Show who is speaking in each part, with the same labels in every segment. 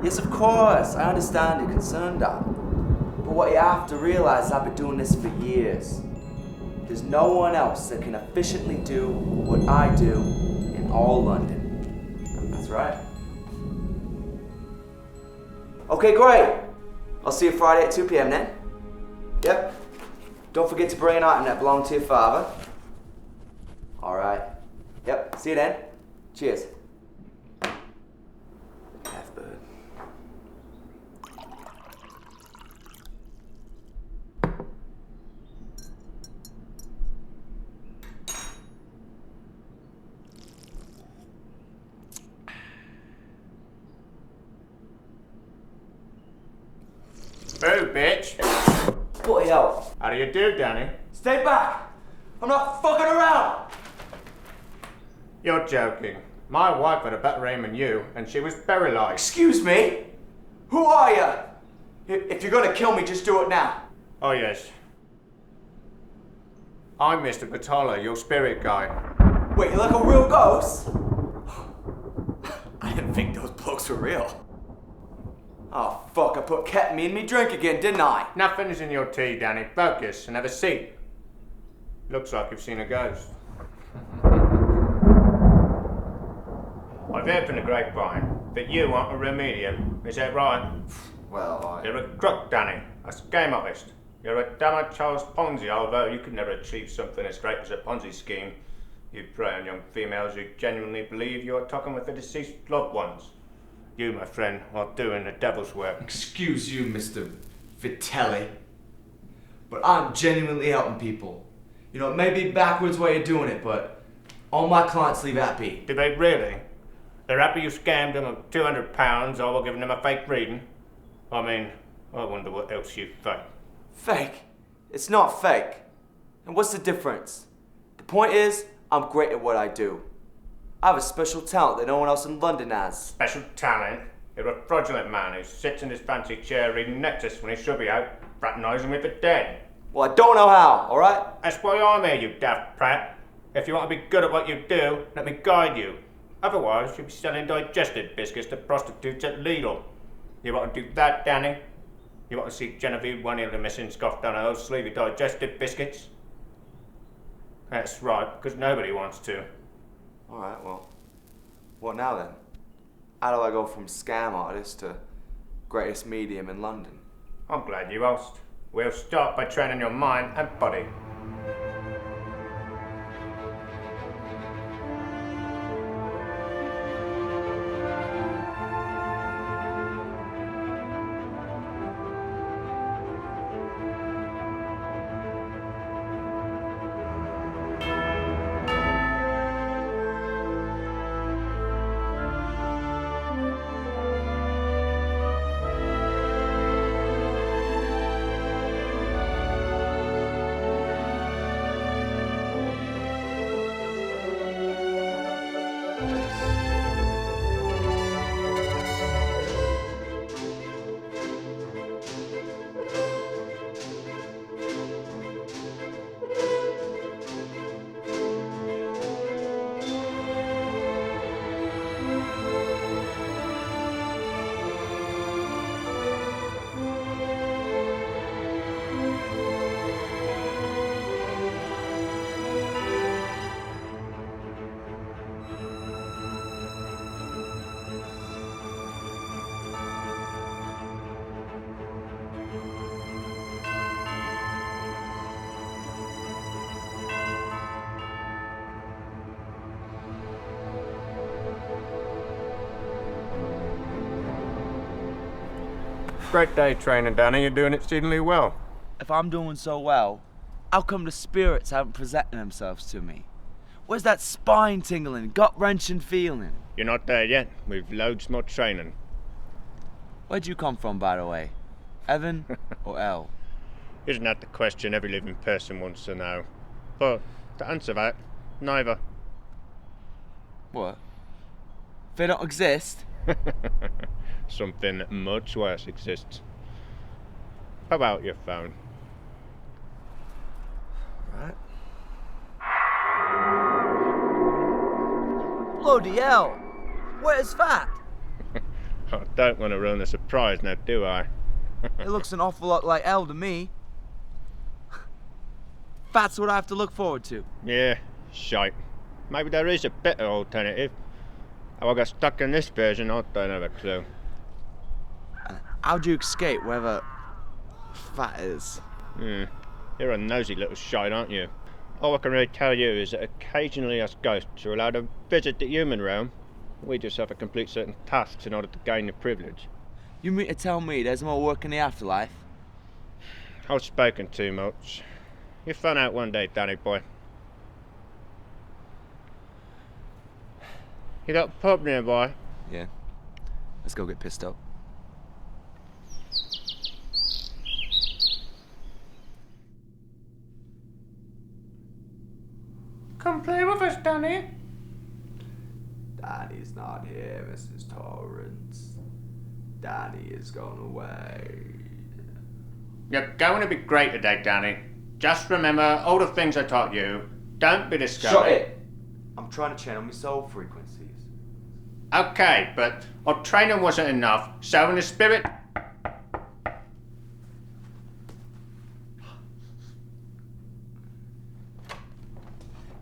Speaker 1: Yes, of course, I understand you're concerned, Dad. But what you have to realize is I've been doing this for years. There's no one else that can efficiently do what I do in all London. That's right. Okay, great. I'll see you Friday at 2 p.m. then. Yep. Don't forget to bring an item that belonged to your father. All right. Yep, see you then. Cheers. Half-bird.
Speaker 2: Boo, bitch!
Speaker 1: Bloody hell.
Speaker 2: How do you do, Danny?
Speaker 1: Stay back! I'm not fucking around!
Speaker 2: You're joking. My wife had a better aim than you, and she was paralyzed.
Speaker 1: Excuse me? Who are you? If you're gonna kill me, just do it now.
Speaker 2: Oh, yes. I'm Mr. Batala, your spirit guide.
Speaker 1: Wait, you're like a real ghost? I didn't think those blokes were real. Oh, fuck, I put ketamine in me drink again, didn't I?
Speaker 2: Nothing's in your tea, Danny. Focus and have a seat. Looks like you've seen a ghost. I've heard from the grapevine that you aren't a real medium. Is that right?
Speaker 1: Well,
Speaker 2: You're a crook, Danny. A scam artist. You're a damn Charles Ponzi, although you could never achieve something as great as a Ponzi scheme. You prey on young females who genuinely believe you are talking with their deceased loved ones. You, my friend, are doing the devil's work.
Speaker 1: Excuse you, Mr. Vitelli, but I'm genuinely helping people. You know, it may be backwards way of doing it, but all my clients leave happy.
Speaker 2: Do they really? They're happy you scammed them of £200 or we're giving them a fake reading? I mean, I wonder what else you fake.
Speaker 1: Fake? It's not fake. And what's the difference? The point is, I'm great at what I do. I have a special talent that no one else in London has.
Speaker 2: Special talent? You're a fraudulent man who sits in his fancy chair reading Nexus when he should be out fraternising with the dead.
Speaker 1: Well, I don't know how, alright?
Speaker 2: That's why I'm here, you daft prat. If you want to be good at what you do, let me guide you. Otherwise, you'll be selling digested biscuits to prostitutes at Lidl. You want to do that, Danny? You want to see Genevieve one of the missing scoffed down her sleeve of digested biscuits? That's right, because nobody wants to.
Speaker 1: Alright, well, what now then? How do I go from scam artist to greatest medium in London?
Speaker 2: I'm glad you asked. We'll start by training your mind and body. Great day training, Danny. You're doing exceedingly well.
Speaker 1: If I'm doing so well, how come the spirits haven't presented themselves to me? Where's that spine-tingling, gut-wrenching feeling?
Speaker 2: You're not there yet. We've loads more training.
Speaker 1: Where'd you come from, by the way? Evan or Elle?
Speaker 2: Isn't that the question every living person wants to know? But to answer that, neither.
Speaker 1: What? They don't exist?
Speaker 2: Something much worse exists. How about your phone?
Speaker 1: Right. Bloody hell! Where's that?
Speaker 2: I don't want to ruin the surprise now, do I?
Speaker 1: It looks an awful lot like hell to me. That's what I have to look forward to.
Speaker 2: Yeah, shite. Maybe there is a better alternative. How I got stuck in this version, I don't have a clue.
Speaker 1: How'd you escape wherever that is?
Speaker 2: You're a nosy little shite, aren't you? All I can really tell you is that occasionally us ghosts are allowed to visit the human realm. We just have to complete certain tasks in order to gain the privilege.
Speaker 1: You mean to tell me there's more work in the afterlife?
Speaker 2: I've spoken too much. You'll find out one day, Danny boy. You got a pub nearby?
Speaker 1: Yeah. Let's go get pissed up.
Speaker 2: Come play with us, Danny.
Speaker 1: Danny's not here, Mrs. Torrance. Danny has gone away.
Speaker 2: You're going to be great today, Danny. Just remember all the things I taught you. Don't be discouraged.
Speaker 1: Shut it! I'm trying to channel my soul frequencies.
Speaker 2: Okay, but our training wasn't enough, so in the spirit...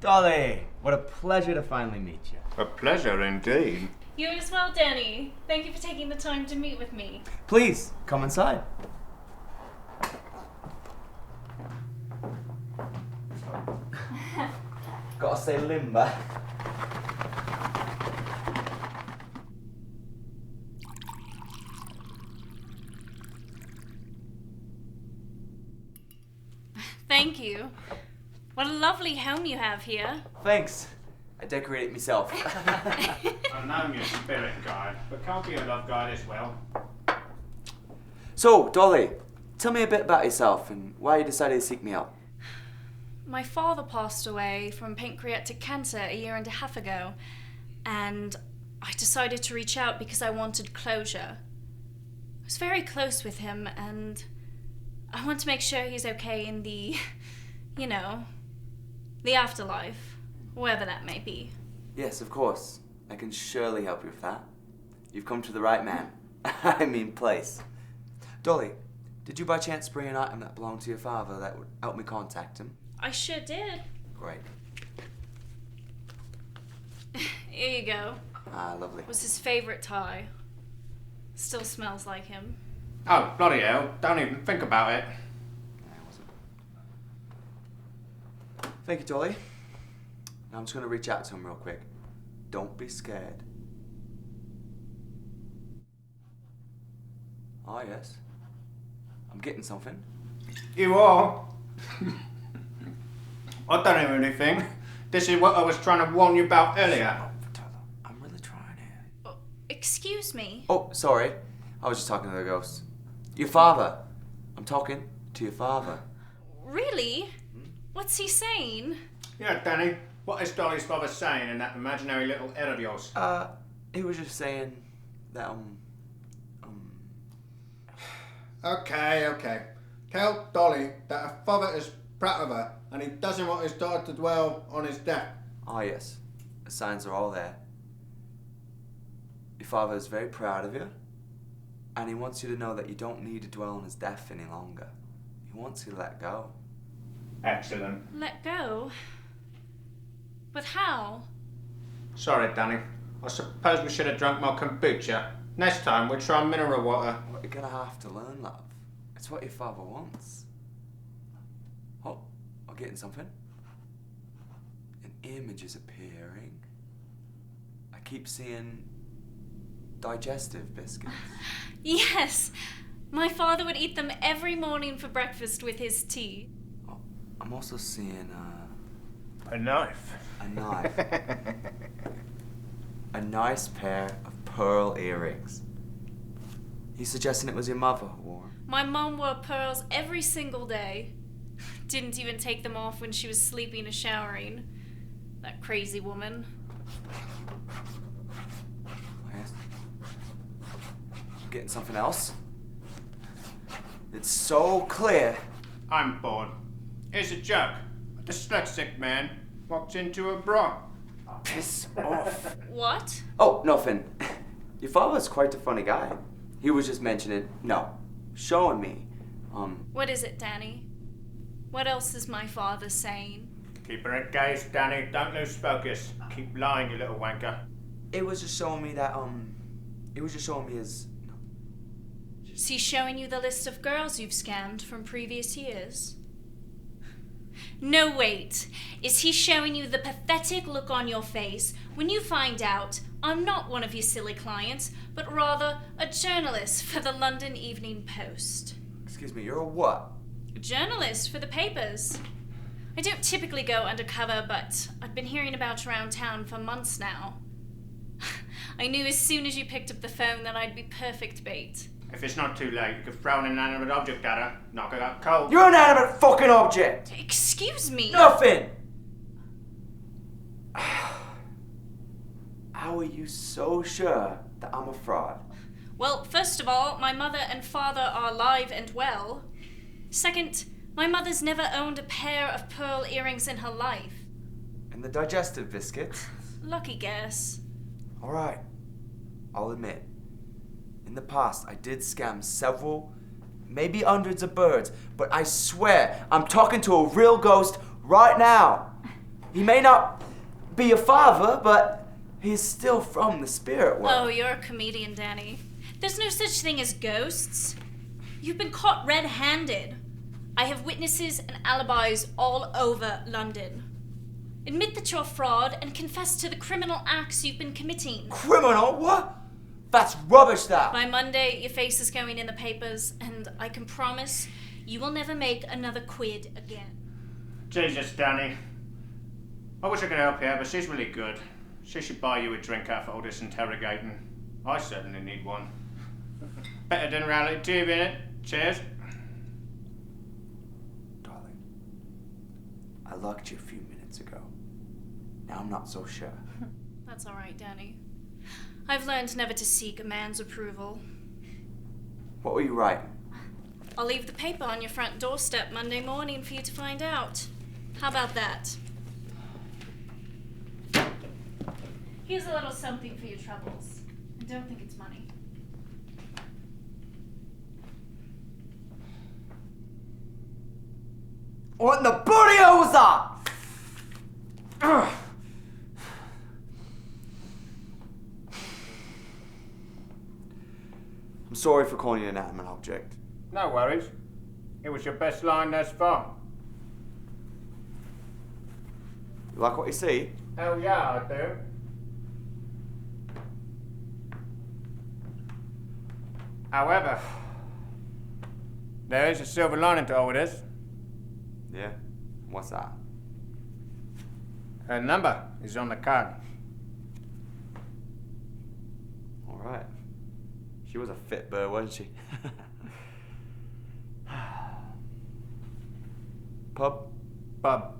Speaker 1: Dolly, what a pleasure to finally meet you.
Speaker 2: A pleasure indeed.
Speaker 3: You as well, Danny. Thank you for taking the time to meet with me.
Speaker 1: Please, come inside. Gotta stay limber.
Speaker 3: Thank you. What a lovely home you have here.
Speaker 1: Thanks. I decorated it myself.
Speaker 2: I know you're a spirit guide, but can't be a love guide as well.
Speaker 1: So, Dolly, tell me a bit about yourself and why you decided to seek me out.
Speaker 3: My father passed away from pancreatic cancer a year and a half ago, and I decided to reach out because I wanted closure. I was very close with him, and I want to make sure he's okay in the, the afterlife, wherever that may be.
Speaker 1: Yes, of course. I can surely help you with that. You've come to the right man. I mean place. Dolly, did you by chance bring an item that belonged to your father that would help me contact him?
Speaker 3: I sure did.
Speaker 1: Great.
Speaker 3: Here you go.
Speaker 1: Ah, lovely.
Speaker 3: It was his favorite tie. Still smells like him.
Speaker 2: Oh, bloody hell. Don't even think about it.
Speaker 1: Thank you, Dolly. Now I'm just going to reach out to him real quick. Don't be scared. Oh, yes. I'm getting something.
Speaker 2: You are? I don't have anything. This is what I was trying to warn you about earlier.
Speaker 1: I'm really trying here.
Speaker 3: Oh, excuse me?
Speaker 1: Oh, sorry. I was just talking to the ghost. Your father. I'm talking to your father.
Speaker 3: Really? What's he saying?
Speaker 2: Yeah, Danny. What is Dolly's father saying in that imaginary little head of yours?
Speaker 1: He was just saying that,
Speaker 4: Okay. Tell Dolly that her father is proud of her and he doesn't want his daughter to dwell on his death.
Speaker 1: Oh, yes. The signs are all there. Your father is very proud of you, and he wants you to know that you don't need to dwell on his death any longer. He wants you to let go.
Speaker 2: Excellent.
Speaker 3: Let go? But how?
Speaker 2: Sorry, Danny. I suppose we should have drunk more kombucha. Next time we'll try mineral water.
Speaker 1: You're gonna have to learn, love. It's what your father wants. Oh, I'm getting something. An image is appearing. I keep seeing digestive biscuits.
Speaker 3: Yes! My father would eat them every morning for breakfast with his tea.
Speaker 1: Oh, I'm also seeing
Speaker 2: A knife.
Speaker 1: a knife. A nice pair of pearl earrings. You suggesting it was your mother who wore 'em?
Speaker 3: My mum wore pearls every single day. Didn't even take them off when she was sleeping or showering. That crazy woman.
Speaker 1: Yes. Getting something else? It's so clear.
Speaker 2: I'm bored. Here's a joke. A dyslexic man walks into a bra.
Speaker 1: Piss off.
Speaker 3: What?
Speaker 1: Oh, nothing. Your father's quite a funny guy. He was just showing me.
Speaker 3: What is it, Danny? What else is my father saying?
Speaker 2: Keep her engaged, Danny. Don't lose focus. Keep lying, you little wanker.
Speaker 1: It was just showing me that, it was just showing me his...
Speaker 3: Is he showing you the list of girls you've scammed from previous years? No, wait. Is he showing you the pathetic look on your face when you find out I'm not one of your silly clients, but rather a journalist for the London Evening Post?
Speaker 1: Excuse me, you're a what?
Speaker 3: A journalist for the papers. I don't typically go undercover, but I've been hearing about you around town for months now. I knew as soon as you picked up the phone that I'd be perfect bait.
Speaker 2: If it's not too late, you could throw an inanimate object at her, knock her out cold.
Speaker 1: You're an inanimate fucking object!
Speaker 3: Excuse me?
Speaker 1: Nothing! How are you so sure that I'm a fraud?
Speaker 3: Well, first of all, my mother and father are alive and well. Second, my mother's never owned a pair of pearl earrings in her life.
Speaker 1: And the digestive biscuits?
Speaker 3: Lucky guess.
Speaker 1: Alright, I'll admit. In the past, I did scam several, maybe hundreds of birds, but I swear I'm talking to a real ghost right now. He may not be your father, but he's still from the spirit world.
Speaker 3: Oh, you're a comedian, Danny. There's no such thing as ghosts. You've been caught red-handed. I have witnesses and alibis all over London. Admit that you're a fraud and confess to the criminal acts you've been committing.
Speaker 1: Criminal? What? That's rubbish, that.
Speaker 3: By Monday, your face is going in the papers, and I can promise you will never make another quid again.
Speaker 2: Jesus, Danny. I wish I could help you, but she's really good. She should buy you a drink after all this interrogating. I certainly need one. Better than reality TV, innit? Cheers.
Speaker 1: Darling, I locked you a few minutes ago. Now I'm not so sure.
Speaker 3: That's all right, Danny. I've learned never to seek a man's approval.
Speaker 1: What were you writing?
Speaker 3: I'll leave the paper on your front doorstep Monday morning for you to find out. How about that? Here's a little something for your troubles. I don't think it's money.
Speaker 1: What in the bloody hell was that? Ugh. I'm sorry for calling you an inanimate object.
Speaker 2: No worries. It was your best line thus far.
Speaker 1: You like what you see?
Speaker 2: Hell yeah, I do. However, there is a silver lining to all of this.
Speaker 1: Yeah? What's that?
Speaker 2: Her number is on the card.
Speaker 1: Alright. She was a fit bird, wasn't she? Pub?
Speaker 2: Bub.